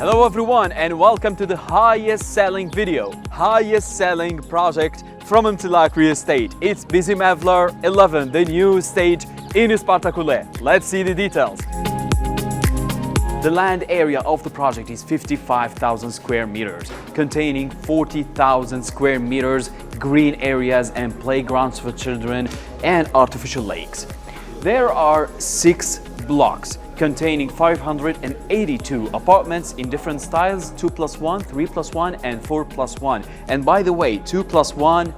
Hello everyone and welcome to the highest selling video, highest selling project from Imtilak Real Estate. It's Bizim Evler 11, the new stage in Ispartakule. Let's see the details. The land area of the project is 55,000 square meters, containing 40,000 square meters green areas and playgrounds for children and artificial lakes. There are 6 blocks containing 582 apartments in different styles, 2+1, 3+1 and 4+1. And by the way, 2+1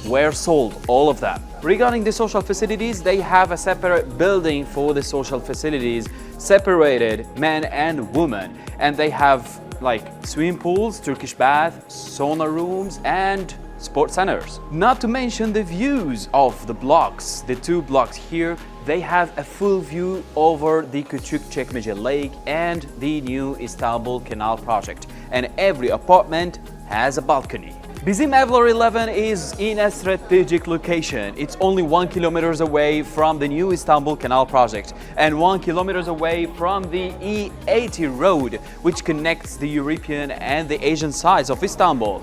were sold, all of them. Regarding the social facilities, they have a separate building for the social facilities, separated men and women, and they have like swimming pools, Turkish bath, sauna rooms and sports centers. Not to mention the views of the blocks. The 2 blocks here, they have a full view over the Küçükçekmece Lake and the new Istanbul Canal project, and every apartment has a balcony. Bizim Evler 11 is in a strategic location. It's only 1 kilometer away from the new Istanbul Canal project and 1 kilometer away from the E80 road, which connects the European and the Asian sides of Istanbul.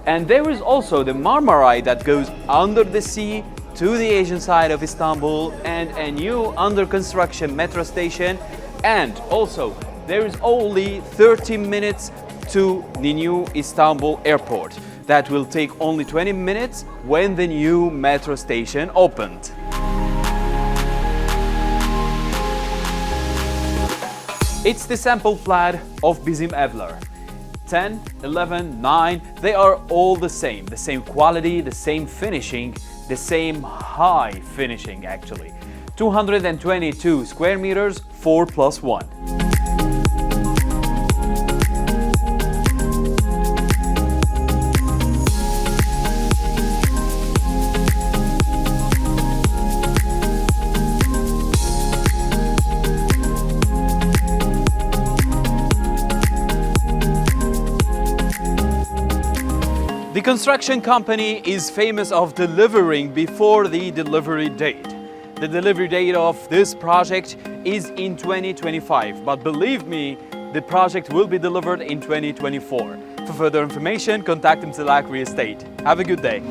And there is also the Marmaray that goes under the sea to the Asian side of Istanbul, and a new under construction metro station. And also there is only 30 minutes to the new Istanbul airport. That will take only 20 minutes when the new metro station opened. It's the sample flat of Bizim Evler. 10, 11, 9, they are all the same quality, the same finishing, the same high finishing actually. 222 square meters, 4+1. The construction company is famous of delivering before the delivery date. The delivery date of this project is in 2025, but believe me, the project will be delivered in 2024. For further information, contact Imtilak Real Estate. Have a good day.